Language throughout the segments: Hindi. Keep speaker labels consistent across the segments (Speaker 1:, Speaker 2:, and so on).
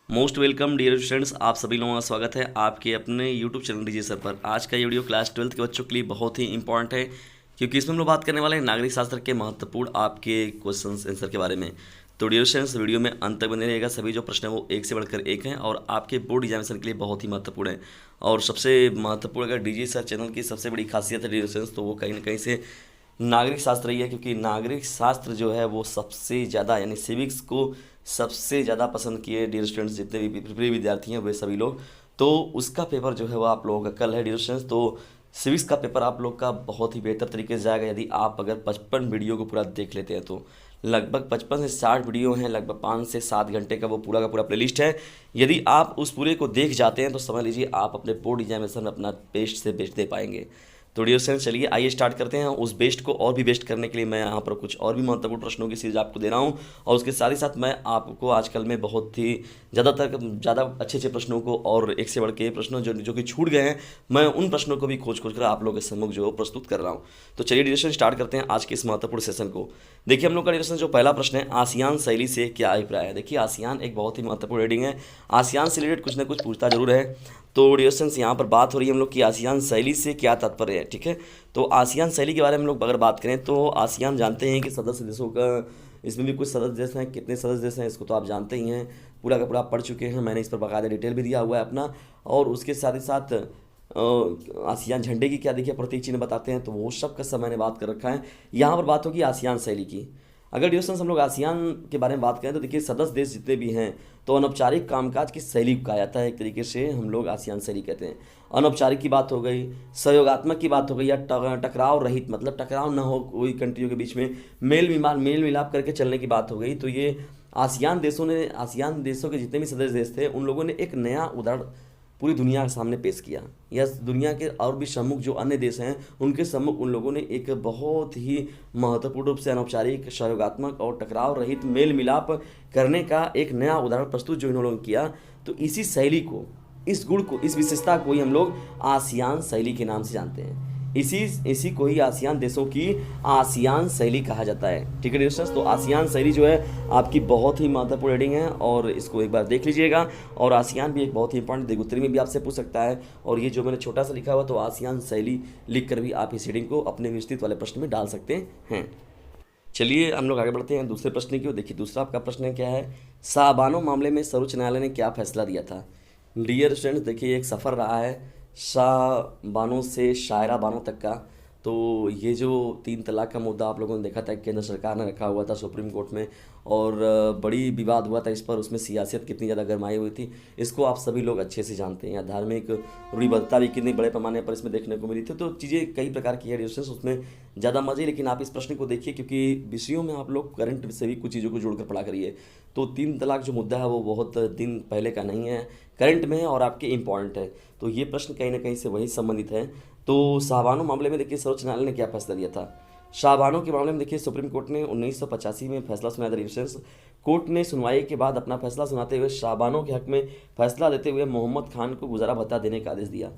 Speaker 1: मोस्ट वेलकम डियर स्टूडेंट्स, आप सभी लोगों का स्वागत है आपके अपने यूट्यूब चैनल डीजे सर पर। आज का ये वीडियो क्लास 12th के बच्चों के लिए बहुत ही इंपॉर्टेंट है, क्योंकि इसमें हम लोग बात करने वाले हैं नागरिक शास्त्र के महत्वपूर्ण आपके क्वेश्चन आंसर के बारे में। तो डियर स्टूडेंट्स, वीडियो में अंत तक बने रहेगा। सभी जो प्रश्न है वो एक से बढ़कर एक हैं और आपके बोर्ड एग्जामिनेशन के लिए बहुत ही महत्वपूर्ण है। और सबसे महत्वपूर्ण अगर डीजे सर चैनल की सबसे बड़ी खासियत है डियर स्टूडेंट्स, तो वो कहीं ना कहीं से नागरिक शास्त्र ही है, क्योंकि नागरिक शास्त्र जो है वो सबसे ज़्यादा यानी सिविक्स को सबसे ज़्यादा पसंद किए डियर स्टूडेंट्स, जितने भी प्रिय विद्यार्थी हैं वे सभी लोग। तो उसका पेपर जो है वो आप लोगों का कल है डियर स्टूडेंट्स। तो सिविक्स का पेपर आप लोग का बहुत ही बेहतर तरीके से जाएगा यदि आप अगर 55 वीडियो को पूरा देख लेते हैं। तो लगभग 55 से 60 वीडियो हैं, लगभग 5 से 7 घंटे का वो पूरा का पूरा प्लेलिस्ट है। यदि आप उस पूरे को देख जाते हैं तो समझ लीजिए आप अपने बोर्ड एग्जामिनेशन में अपना बेस्ट से बेस्ट दे पाएंगे। तो डियर फ्रेंड्स, चलिए आइए स्टार्ट करते हैं। उस बेस्ट को और भी बेस्ट करने के लिए मैं यहाँ पर कुछ और भी महत्वपूर्ण प्रश्नों की सीरीज आपको दे रहा हूँ, और उसके साथ ही साथ मैं आपको आजकल में बहुत ही ज़्यादा अच्छे अच्छे प्रश्नों को और एक से बढ़ के प्रश्नों जो कि छूट गए हैं, मैं उन प्रश्नों को भी खोज खोज कर आप लोगों के सम्मुख जो प्रस्तुत कर रहा हूँ। तो चलिए डिस्कशन स्टार्ट करते हैं आज के इस महत्वपूर्ण सेशन को। देखिए हम लोग का डिस्कशन जो पहला प्रश्न है, आसियान शैली से क्या अभिप्राय है। देखिए आसियान एक बहुत ही महत्वपूर्ण हेडिंग है। आसियान से रिलेटेड कुछ ना कुछ पूछता जरूर है। तो डिस्कशन यहाँ पर बात हो रही है हम लोग की आसियान शैली से क्या तात्पर्य है, ठीक है। तो आसियान शैली के बारे में हम लोग अगर बात करें तो आसियान जानते हैं कि सदस्य देशों का, इसमें भी कुछ सदस्य देश हैं, कितने सदस्य देश हैं इसको तो आप जानते ही हैं, पूरा का पूरा आप पढ़ चुके हैं। मैंने इस पर बाकायदा डिटेल भी दिया हुआ है अपना। और उसके साथ ही साथ आसियान झंडे की क्या देखिए प्रतीक चिन्ह बताते हैं, तो वो सब का सब मैंने बात कर रखा है। यहाँ पर बात होगी आसियान शैली की। अगर डिस्कशन हम लोग आसियान के बारे में बात करें तो देखिए सदस्य देश जितने भी हैं तो अनौपचारिक कामकाज की शैली को कहा जाता है, एक तरीके से हम लोग आसियान शैली कहते हैं। अनौपचारिक की बात हो गई, सहयोगात्मक की बात हो गई, या टकराव रहित मतलब टकराव ना हो कोई कंट्रियों के बीच में, मेल मिलाप करके चलने की बात हो गई। तो ये आसियान देशों के जितने भी सदस्य देश थे उन लोगों ने एक नया उदाहरण पूरी दुनिया के सामने पेश किया। या दुनिया के और भी सम्मुख जो अन्य देश हैं उनके सम्मुख उन लोगों ने एक बहुत ही महत्वपूर्ण रूप से अनौपचारिक, सहयोगात्मक और टकराव रहित मेल मिलाप करने का एक नया उदाहरण प्रस्तुत जो इन्होंने किया। तो इसी शैली को, इस गुण को, इस विशेषता को ही हम लोग आसियान शैली के नाम से जानते हैं। इसी इसी को ही आसियान देशों की आसियान शैली कहा जाता है, ठीक है दोस्तों। तो आसियान शैली जो है आपकी बहुत ही महत्वपूर्ण हेडिंग है और इसको एक बार देख लीजिएगा। और आसियान भी एक बहुत ही इंपॉर्टेंट उत्तरी में भी आपसे पूछ सकता है। और ये जो मैंने छोटा सा लिखा हुआ तो आसियान शैली लिख कर भी आप इस हेडिंग को अपने विस्तृत वाले प्रश्न में डाल सकते हैं। चलिए हम लोग आगे बढ़ते हैं दूसरे प्रश्न की ओर। देखिए दूसरा आपका प्रश्न क्या है, शाहबानो मामले में सर्वोच्च न्यायालय ने क्या फैसला दिया था। डियर स्टूडेंट्स, देखिए एक सफ़र रहा है शाहबानो से शायरा बानो तक का। तो ये जो 3 तलाक का मुद्दा आप लोगों ने देखा था केंद्र सरकार ने रखा हुआ था सुप्रीम कोर्ट में, और बड़ी विवाद हुआ था इस पर, उसमें सियासत कितनी ज़्यादा गरमाई हुई थी इसको आप सभी लोग अच्छे से जानते हैं। धार्मिक रूढ़िबद्धता भी कितनी बड़े पैमाने पर इसमें देखने को मिली थी। तो चीज़ें कई प्रकार की है डिस्कशन, उसमें ज़्यादा मजे, लेकिन आप इस प्रश्न को देखिए क्योंकि विषयों में आप लोग करंट से भी कुछ चीज़ों को जोड़कर पढ़ा करिए। तो 3 तलाक जो मुद्दा है वो बहुत दिन पहले का नहीं है, करंट में है और आपके इम्पॉर्टेंट है। तो ये प्रश्न कहीं ना कहीं से वही संबंधित है। तो शाहबानो मामले में देखिए सर्वोच्च न्यायालय ने क्या फैसला दिया था। शाहबानो के मामले में देखिए सुप्रीम कोर्ट ने 1985 में फैसला सुनाया था रिविशंस। कोर्ट ने सुनवाई के बाद अपना फैसला सुनाते हुए शाहबानो के हक में फैसला देते हुए मोहम्मद खान को गुजारा भत्ता देने का आदेश दिया।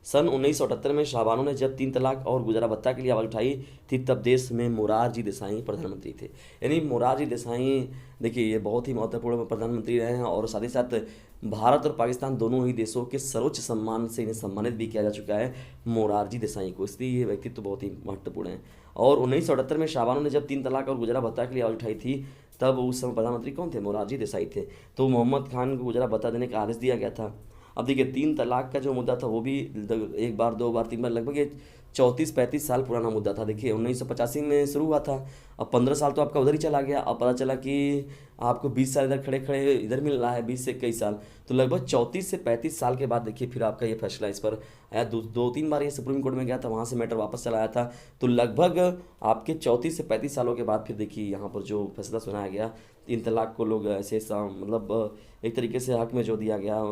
Speaker 1: सन 1978 में शाहबानो ने जब 3 तलाक और गुजारा भत्ता के लिए आवाज़ उठाई थी तब देश में मोरारजी देसाई प्रधानमंत्री थे। यानी मोरारजी देसाई देखिए ये बहुत ही महत्वपूर्ण प्रधानमंत्री रहे हैं, और साथ ही साथ भारत और पाकिस्तान दोनों ही देशों के सर्वोच्च सम्मान से इन्हें सम्मानित भी किया जा चुका है मोरारजी देसाई को, इसलिए ये व्यक्तित्व बहुत ही महत्वपूर्ण है। और 1978 में शाहबानो ने जब 3 तलाक और गुजारा भत्ता के लिए आवाज़ उठाई थी तब उस समय प्रधानमंत्री कौन थे, मोरारजी देसाई थे। तो मोहम्मद खान को गुजारा भत्ता देने का आदेश दिया गया था। अब देखिए 3 तलाक का जो मुद्दा था वो भी एक बार, दो बार, 3 बार, लगभग ये 34-35 साल पुराना मुद्दा था। देखिए 1985 में शुरू हुआ था, अब 15 साल तो आपका उधर ही चला गया। अब पता चला कि आपको 20 साल इधर खड़े खड़े इधर मिल रहा है, 20 से 21 साल, तो लगभग 34 से 35 साल के बाद देखिए फिर आपका ये फैसला इस पर आया। 2-3 बार ये सुप्रीम कोर्ट में गया था, वहाँ से मैटर वापस चला आया था। तो लगभग आपके 34 से 35 सालों के बाद फिर देखिए यहाँ पर जो फैसला सुनाया गया, 3 तलाक को लोग ऐसे मतलब एक तरीके से हक में जो दिया गया,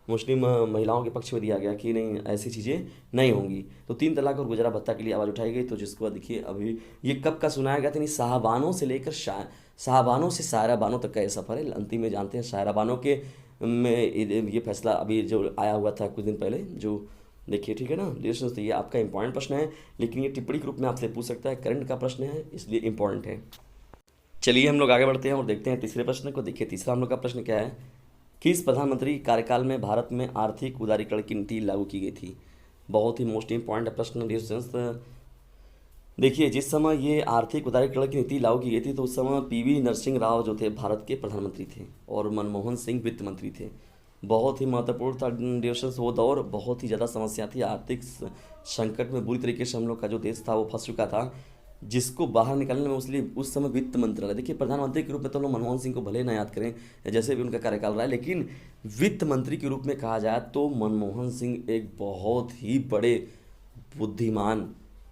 Speaker 1: मुस्लिम महिलाओं के पक्ष में दिया गया कि नहीं ऐसी चीज़ें नहीं होंगी। तो 3 तलाक और गुजारा भत्ता के लिए आवाज़ उठाई गई। तो जिसको देखिए अभी ये कब का सुनाया गया था, नहीं शाहबानों से लेकर शाहबानों से शायरा बानो तक का ये सफ़र है। अंतिम में जानते हैं शायरा बानो के में ये फैसला अभी जो आया हुआ था कुछ दिन पहले, जो देखिए ठीक है ना लिसनर्स। तो ये आपका इंपॉर्टेंट प्रश्न है, लेकिन ये टिप्पणी के रूप में आपसे पूछ सकता है, करंट का प्रश्न है इसलिए इंपॉर्टेंट है। चलिए हम लोग आगे बढ़ते हैं और देखते हैं तीसरे प्रश्न को। देखिए तीसरा हम लोग का प्रश्न क्या है, किस प्रधानमंत्री कार्यकाल में भारत में आर्थिक उदारीकरण की नीति लागू की गई थी? बहुत ही मोस्ट इंपॉर्टेंट प्रश्न डियर स्टूडेंट्स। देखिए, जिस समय ये आर्थिक उदारीकरण की नीति लागू की गई थी तो उस समय पीवी नरसिंह राव जो थे भारत के प्रधानमंत्री थे और मनमोहन सिंह वित्त मंत्री थे। बहुत ही महत्वपूर्ण था डियर स्टूडेंट्स वो दौर। बहुत ही ज़्यादा समस्या थी, आर्थिक संकट में बुरी तरीके से हम लोग का जो देश था वो फंस चुका था, जिसको बाहर निकालने में उसलिए उस समय वित्त मंत्रालय, देखिए प्रधानमंत्री के रूप में तो हम लोग मनमोहन सिंह को भले ना याद करें या जैसे भी उनका कार्यकाल रहा है, लेकिन वित्त मंत्री के रूप में कहा जाए तो मनमोहन सिंह एक बहुत ही बड़े बुद्धिमान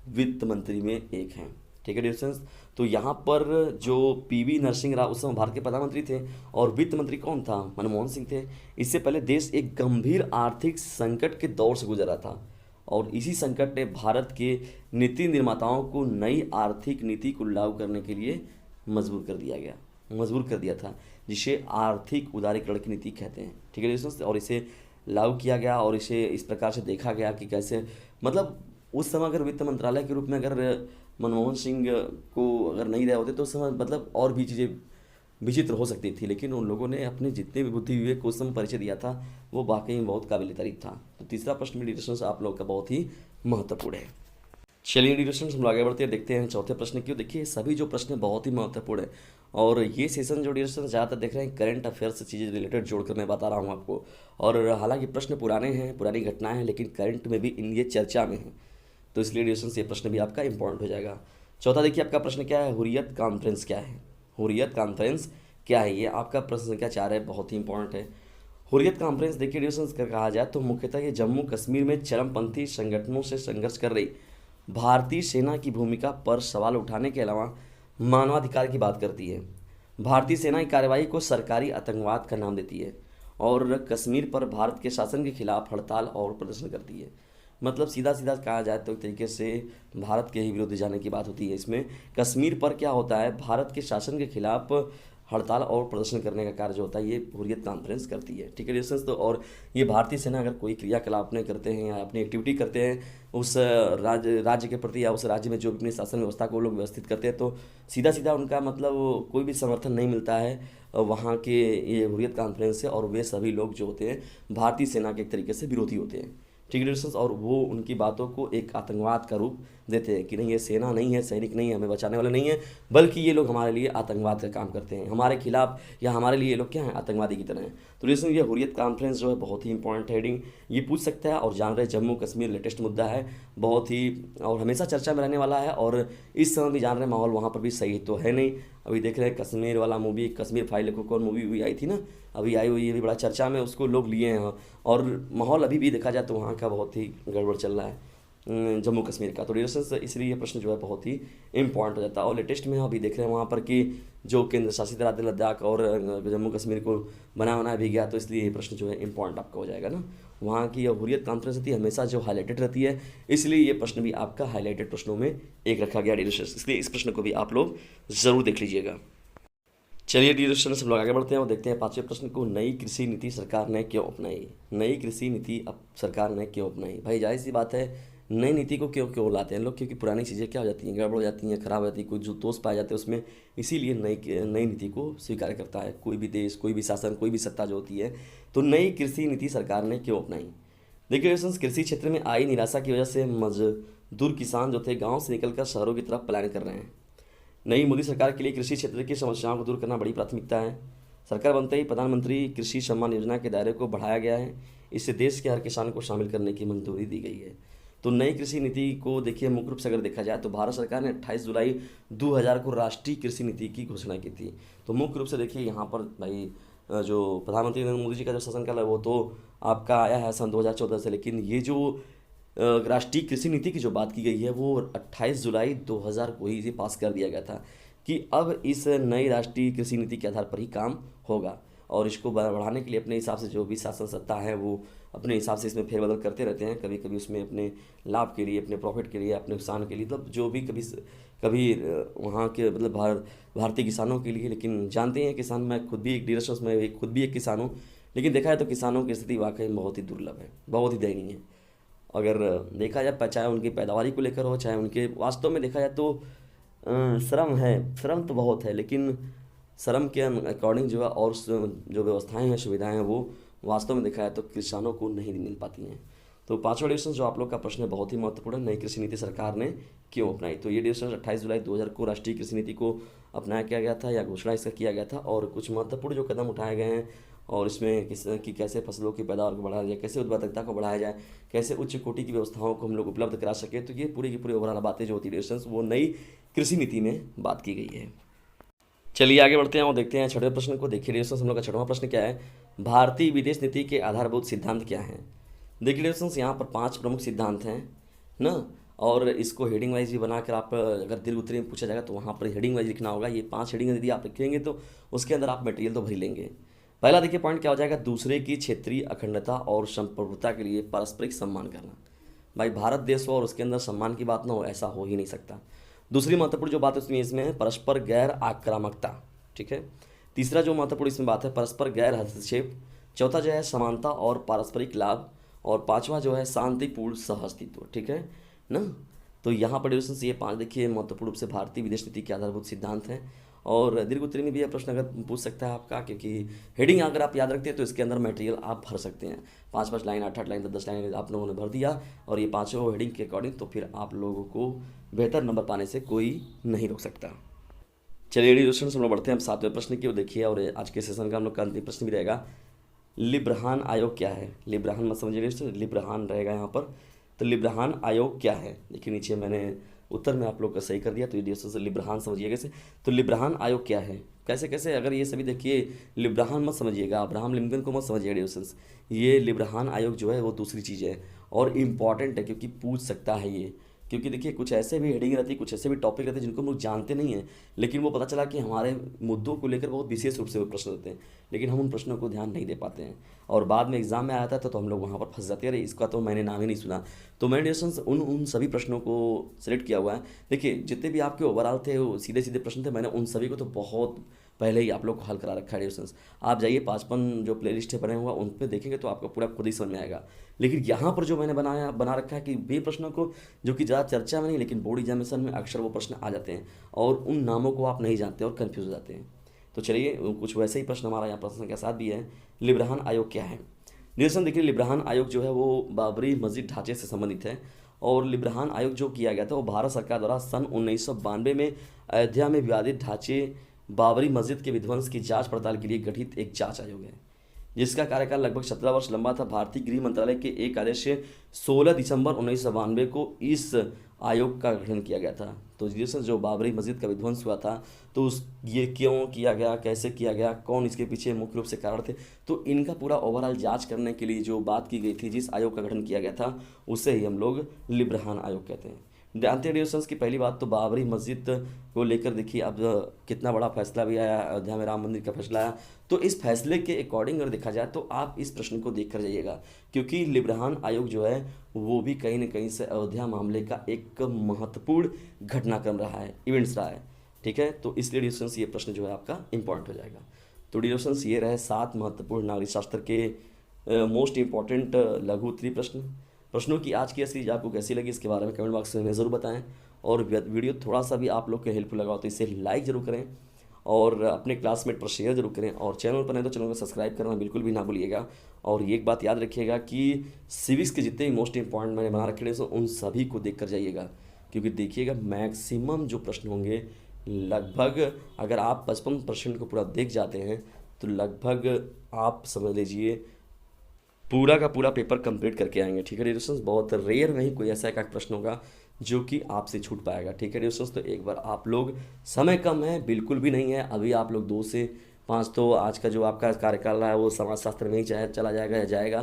Speaker 1: वित्त मंत्री में एक हैं। ठीक है डियर फ्रेंड्स, तो यहाँ पर जो पीवी नरसिंह राव उस समय भारत के प्रधानमंत्री थे और वित्त मंत्री कौन था? मनमोहन सिंह थे। इससे पहले देश एक गंभीर आर्थिक संकट के दौर से गुजर रहा था और इसी संकट ने भारत के नीति निर्माताओं को नई आर्थिक नीति को लागू करने के लिए मजबूर कर दिया था, जिसे आर्थिक उदारीकरण की नीति कहते हैं। ठीक है दोस्तों, और इसे लागू किया गया और इसे इस प्रकार से देखा गया कि कैसे, मतलब उस समय अगर वित्त मंत्रालय के रूप में अगर मनमोहन सिंह को अगर नहीं रहे होते तो उस समय मतलब और भी चीज़ें विचित्र हो सकती थी, लेकिन उन लोगों ने अपने जितने भी बुद्धि विवेक को उस समय परिचय दिया था वो वाकई में बहुत काबिल तारीफ था। तो तीसरा प्रश्न भी डिस्कशन आप लोग का बहुत ही महत्वपूर्ण है। चलिए डिस्कशन हम लोग आगे बढ़ते हैं, देखते हैं चौथे प्रश्न क्यों। देखिए सभी जो प्रश्न बहुत ही महत्वपूर्ण है और ये सेशन जो डिस्कशन ज़्यादातर देख रहे हैं करंट अफेयर्स से चीज़ें रिलेटेड जोड़कर मैं बता रहा हूँ आपको। और हालांकि प्रश्न पुराने हैं, पुरानी घटनाएं हैं, लेकिन करंट में भी इन ये चर्चा में है, तो इसलिए डिस्कशन ये प्रश्न भी आपका इंपॉर्टेंट हो जाएगा। चौथा देखिए आपका प्रश्न क्या है, हुर्रियत कॉन्फ्रेंस क्या है? हुर्रियत कॉन्फ्रेंस क्या है? ये आपका प्रश्न संख्या 4 है, बहुत ही इंपॉर्टेंट है। हुर्रियत कॉन्फ्रेंस देखिए डिस्कशन का कहा जाए तो मुख्यतः ये जम्मू कश्मीर में चरमपंथी संगठनों से संघर्ष कर रही भारतीय सेना की भूमिका पर सवाल उठाने के अलावा मानवाधिकार की बात करती है। भारतीय सेना की कार्रवाई को सरकारी आतंकवाद का नाम देती है और कश्मीर पर भारत के शासन के खिलाफ हड़ताल और प्रदर्शन करती है। मतलब सीधा सीधा कहा जाए तो एक तरीके से भारत के ही विरुद्ध जाने की बात होती है। इसमें कश्मीर पर क्या होता है, भारत के शासन के खिलाफ हड़ताल और प्रदर्शन करने का कार्य जो होता है ये हुर्रियत कॉन्फ्रेंस करती है। ठीक है डिस्टेंस, तो और ये भारतीय सेना अगर कोई क्रियाकलाप अपने करते हैं या अपनी एक्टिविटी करते हैं उस राज्य के प्रति या उस राज्य में जो भी अपनी शासन व्यवस्था को लोग व्यवस्थित करते हैं तो सीधा सीधा उनका मतलब कोई भी समर्थन नहीं मिलता है वहाँ के ये हुर्रियत कॉन्फ्रेंस से, और वे सभी लोग जो होते हैं भारतीय सेना के एक तरीके से विरोधी होते हैं। ठीक है डिस्टेंस, और वो उनकी बातों को एक आतंकवाद का रूप देते हैं कि नहीं ये सेना नहीं है, सैनिक नहीं है, हमें बचाने वाले नहीं है, बल्कि ये लोग हमारे लिए आतंकवाद का काम करते हैं, हमारे खिलाफ या हमारे लिए ये लोग क्या हैं, आतंकवादी की तरह हैं। तो लिसन ये हुर्रियत कॉन्फ्रेंस जो है बहुत ही इंपॉर्टेंट हेडिंग ये पूछ सकता है। और जान रहे जम्मू कश्मीर लेटेस्ट मुद्दा है, बहुत ही और हमेशा चर्चा में रहने वाला है, और इस समय भी जान रहे माहौल वहाँ पर भी सही तो है नहीं। अभी देख रहे हैं कश्मीर वाला मूवी, कश्मीर फाइल को कौन मूवी आई थी ना, अभी आई हुई है, भी बड़ा चर्चा में उसको लोग लिए हैं, और माहौल अभी भी देखा जाए तो वहाँ का बहुत ही गड़बड़ चल रहा है जम्मू कश्मीर का। तो रिलेशन इसलिए ये प्रश्न जो है बहुत ही इंपॉर्टेंट हो जाता है। और लेटेस्ट में अभी देख रहे हैं वहाँ पर कि जो केंद्र शासित राज्य लद्दाख और जम्मू कश्मीर को बनाया भी गया, तो इसलिए ये प्रश्न जो है इंपॉर्टेंट आपका हो जाएगा ना। वहाँ की हुर्रियत कॉन्फ्रेंस होती है हमेशा जो हाईलाइटेड रहती है, इसलिए ये प्रश्न भी आपका हाईलाइटेड प्रश्नों में एक रखा गया डिस्कशन, इसलिए इस प्रश्न को भी आप लोग ज़रूर देख लीजिएगा। चलिए डिस्कशन से हम लोग आगे बढ़ते हैं और देखते हैं पांचवें प्रश्न को, नई कृषि नीति सरकार ने क्यों अपनाई? नई कृषि नीति अब सरकार ने क्यों अपनाई? भाई जाहिर सी बात है, नई नीति को क्यों क्यों लाते हैं लोग, क्योंकि पुरानी चीज़ें क्या हो जाती हैं, गड़बड़ हो जाती हैं, खराब हो जाती है, कुछ जो दोष पाए जाते हैं उसमें, इसीलिए नई नीति को स्वीकार करता है कोई भी देश, कोई भी शासन, कोई भी सत्ता जो होती है। तो नई कृषि नीति सरकार ने क्यों अपनाई? देखिए कृषि क्षेत्र में आई निराशा की वजह से मजदूर किसान जो थे गाँव से निकलकर शहरों की तरफ पलायन कर रहे हैं। नई मोदी सरकार के लिए कृषि क्षेत्र की समस्याओं को दूर करना बड़ी प्राथमिकता है। सरकार बनते ही प्रधानमंत्री कृषि सम्मान योजना के दायरे को बढ़ाया गया है, इससे देश के हर किसान को शामिल करने की मंजूरी दी गई है। तो नई कृषि नीति को देखिए मुख्य रूप से अगर देखा जाए तो भारत सरकार ने 28 जुलाई 2000 को राष्ट्रीय कृषि नीति की घोषणा की थी। तो मुख्य रूप से देखिए यहाँ पर भाई जो प्रधानमंत्री नरेंद्र मोदी जी का जो शासनकाल है वो तो आपका आया है सन 2014 से, लेकिन ये जो राष्ट्रीय कृषि नीति की जो बात की गई है वो 28 जुलाई 2000 को ही पास कर दिया गया था कि अब इस नई राष्ट्रीय कृषि नीति के आधार पर ही काम होगा, और इसको बढ़ाने के लिए अपने हिसाब से जो भी शासन सत्ता है वो अपने हिसाब से इसमें फेरबदल करते रहते हैं, कभी कभी उसमें अपने लाभ के लिए, अपने प्रॉफिट के लिए, अपने नुकसान के लिए, मतलब जो भी कभी वहाँ के मतलब भारतीय किसानों के लिए। लेकिन जानते हैं किसान, मैं खुद भी एक डीलरशिप में खुद भी एक किसान हूँ, लेकिन देखा जाए तो किसानों की स्थिति वाकई बहुत ही दुर्लभ है, बहुत ही दयनीय है। अगर देखा जाए चाहे उनकी पैदावारी को लेकर हो, चाहे उनके वास्तव में देखा जाए तो श्रम है, श्रम तो बहुत है, लेकिन श्रम के अकॉर्डिंग जो है और जो व्यवस्थाएं हैं, सुविधाएं हैं, वो वास्तव में देखा है तो किसानों को नहीं मिल पाती हैं। तो पांचवा डिवीजन जो आप लोग का प्रश्न है बहुत ही महत्वपूर्ण है, नई कृषि नीति सरकार ने क्यों अपनाई। तो ये डिवीजन 28 जुलाई 2000 को राष्ट्रीय कृषि नीति को अपनाया किया गया था या घोषणा इसका किया गया था, और कुछ महत्वपूर्ण जो कदम उठाए गए हैं और इसमें कैसे फसलों की पैदावार को बढ़ाया जाए, कैसे उत्पादकता को बढ़ाया जाए, कैसे उच्च कोटि की व्यवस्थाओं को हम लोग उपलब्ध करा सके। तो ये पूरी की पूरी ओवरऑल बातें जो होती है डिविजन्स वो नई कृषि नीति में बात की गई है। चलिए आगे बढ़ते हैं और देखते हैं छठवें प्रश्न को। देखिए डिविजन्स हम लोग का छठवां प्रश्न क्या है, भारतीय विदेश नीति के आधारभूत सिद्धांत क्या हैं। देखिए डिविजन्स यहाँ पर 5 प्रमुख सिद्धांत हैं ना, और इसको हेडिंग वाइज भी बनाकर आप अगर दीर्घ उत्तरी में पूछा जाएगा तो वहाँ पर हेडिंग वाइज लिखना होगा। ये 5 हेडिंग यदि आप लिखेंगे तो उसके अंदर आप मटेरियल तो भर ही लेंगे। पहला देखिए पॉइंट क्या हो जाएगा, दूसरे की क्षेत्रीय अखंडता और संप्रभुता के लिए पारस्परिक सम्मान करना। भाई भारत देश हो और उसके अंदर सम्मान की बात ना हो, ऐसा हो ही नहीं सकता। दूसरी महत्वपूर्ण जो बात इसमें है परस्पर गैर आक्रामकता, ठीक है। तीसरा जो महत्वपूर्ण इसमें बात है परस्पर गैर हस्तक्षेप। चौथा जो है समानता और पारस्परिक लाभ, और पांचवा जो है शांतिपूर्ण सहअस्तित्व, ठीक है ना। तो यहाँ पर डिविजन से ये 5 देखिए महत्वपूर्ण रूप से भारतीय विदेश नीति के आधारभूत सिद्धांत हैं। और दीर्घ उत्तरी में भी यह प्रश्न अगर पूछ सकता है आपका, क्योंकि हेडिंग अगर आप याद रखते हैं तो इसके अंदर मटेरियल आप भर सकते हैं। 5-5 लाइन, 8-8 लाइन, 10-10 लाइन आप लोगों ने भर दिया और ये 5 हेडिंग के अकॉर्डिंग, तो फिर आप लोगों को बेहतर नंबर पाने से कोई नहीं रोक सकता। चलिए डिविजन से हम लोग बढ़ते हैं हम 7वें प्रश्न की ओर देखिए, और आज के सेशन का हम लोग का अंतिम प्रश्न भी रहेगा, लिब्रहान आयोग क्या है। लिब्रहान मत समझिए, लिब्रहान रहेगा यहाँ पर। तो लिब्रहान आयोग क्या है, देखिए नीचे मैंने उत्तर में आप लोग का सही कर दिया। तो ये से लिब्रहान समझिए कैसे। तो लिब्रहान आयोग क्या है, कैसे कैसे, अगर ये सभी देखिए लिब्रहान मत समझिएगा, अब्राहम लिंकन को मत समझिएगा डिविजन्स। ये लिब्रहान आयोग जो है वो दूसरी चीज़ है और इम्पॉर्टेंट है क्योंकि पूछ सकता है ये। क्योंकि देखिए कुछ ऐसे भी हेडिंग रहती है, कुछ ऐसे भी टॉपिक रहते हैं जिनको हम लोग जानते नहीं हैं, लेकिन वो पता चला कि हमारे मुद्दों को लेकर बहुत विशेष रूप से वो प्रश्न रहते हैं, लेकिन हम उन प्रश्नों को ध्यान नहीं दे पाते हैं और बाद में एग्जाम में आया था तो हम लोग वहाँ पर फंस जाते हैं, अरे इसका तो मैंने नाम ही नहीं सुना। तो मैंने डिविजन्स उन सभी प्रश्नों को सिलेक्ट किया हुआ है। देखिए जितने भी आपके ओवरऑल थे वो सीधे सीधे प्रश्न थे, मैंने उन सभी को तो बहुत पहले ही आप लोग को हल करा रखा है डिविजन्स। आप जाइए 55 जो प्ले लिस्ट बने हुआ उन पर देखेंगे तो आपको पूरा खुद ही समझ में आएगा। लेकिन यहाँ पर जो मैंने बना रखा है कि वे प्रश्नों को जो कि ज़्यादा चर्चा में नहीं लेकिन बोर्ड एग्जामिनेशन में अक्सर वो प्रश्न आ जाते हैं और उन नामों को आप नहीं जानते और कन्फ्यूज हो जाते हैं। तो चलिए कुछ वैसे ही प्रश्न हमारा यहाँ प्रश्न के साथ भी है, लिब्रहान आयोग क्या है। निरसन देखिए लिब्रहान आयोग जो है वो बाबरी मस्जिद ढांचे से संबंधित है, और लिब्रहान आयोग जो किया गया था वो भारत सरकार द्वारा सन 1992 में अयोध्या में विवादित ढांचे बाबरी मस्जिद के विध्वंस की जांच पड़ताल के लिए गठित एक जांच आयोग है, जिसका कार्यकाल लगभग 17 वर्ष लंबा था। भारतीय गृह मंत्रालय के एक आदेश से 16 दिसंबर 1992 को इस आयोग का गठन किया गया था। तो जिससे जो बाबरी मस्जिद का विध्वंस हुआ था तो ये क्यों किया गया, कैसे किया गया, कौन इसके पीछे मुख्य रूप से कारण थे, तो इनका पूरा ओवरऑल जांच करने के लिए जो बात की गई थी, जिस आयोग का गठन किया गया था उसे ही हम लोग लिब्रहान आयोग कहते हैं। जानते हैं डिविजन्स की पहली बात तो बाबरी मस्जिद को लेकर देखिए अब कितना बड़ा फैसला भी आया, अयोध्या में राम मंदिर का फैसला आया। तो इस फैसले के अकॉर्डिंग अगर देखा जाए तो आप इस प्रश्न को देख कर जाइएगा, क्योंकि लिब्रहान आयोग जो है वो भी कहीं ना कहीं से अयोध्या मामले का एक महत्वपूर्ण घटनाक्रम रहा है, इवेंट्स रहा है, ठीक है। तो इसलिए डिविजन्स ये प्रश्न जो है आपका इंपॉर्टेंट हो जाएगा। तो डिविजन्स ये रहे 7 महत्वपूर्ण नागरिक शास्त्र के मोस्ट इंपॉर्टेंट लघु उत्तरीय प्रश्नों की आज की सीरीज आपको कैसी लगी इसके बारे में कमेंट बॉक्स में ज़रूर बताएं, और वीडियो थोड़ा सा भी आप लोग के हेल्पफुल लगा हो तो इसे लाइक ज़रूर करें और अपने क्लासमेट पर शेयर जरूर करें, और चैनल पर नहीं तो चैनल को सब्सक्राइब करना बिल्कुल भी ना भूलिएगा। और ये एक बात याद रखिएगा कि सिविक्स के जितने भी मोस्ट इंपॉर्टेंट मैंने बना रखे हैं उन सभी को देख कर जाइएगा, क्योंकि देखिएगा मैक्सिमम जो प्रश्न होंगे लगभग अगर आप 55% को पूरा देख जाते हैं तो लगभग आप समझ लीजिए पूरा का पूरा पेपर कंप्लीट करके आएंगे, ठीक है डिविजन्स। बहुत रेयर में ही कोई ऐसा एक प्रश्न होगा जो कि आपसे छूट पाएगा, ठीक है डिविजन्स। तो एक बार आप लोग, समय कम है बिल्कुल भी नहीं है, अभी आप लोग 2 से 5 तो आज का जो आपका कार्यकाल रहा है वो समाजशास्त्र में ही चाहे चला जाएगा या जाएगा,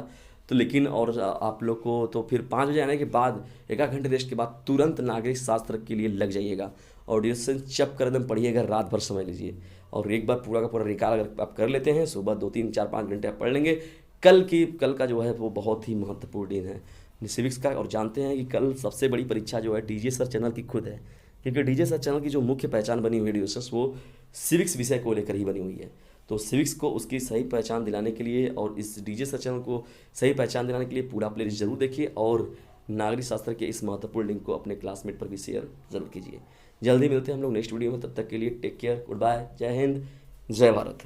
Speaker 1: तो लेकिन और आप लोग को तो फिर 5 बजे आने के बाद 1 घंटे रेस्ट के बाद तुरंत नागरिक शास्त्र के लिए लग जाइएगा और डिविजन्स चप कर एकदम पढ़िएगा, रात भर समझ लीजिए। और एक बार पूरा का पूरा रिकॉल अगर आप कर लेते हैं, सुबह 2 3 4 5 घंटे आप पढ़ लेंगे, कल का जो है वो बहुत ही महत्वपूर्ण दिन है सिविक्स का। और जानते हैं कि कल सबसे बड़ी परीक्षा जो है डीजे सर चैनल की खुद है, क्योंकि डीजे सर चैनल की जो मुख्य पहचान बनी हुई है डिविजन्स वो सिविक्स विषय को लेकर ही बनी हुई है। तो सिविक्स को उसकी सही पहचान दिलाने के लिए और इस डीजे सर चैनल को सही पहचान दिलाने के लिए पूरा प्लेलिस्ट जरूर देखिए और नागरिक शास्त्र के इस महत्वपूर्ण लिंक को अपने क्लासमेट पर भी शेयर जरूर कीजिए। जल्दी मिलते हैं हम लोग नेक्स्ट वीडियो में, तब तक के लिए टेक केयर, गुड बाय, जय हिंद, जय भारत।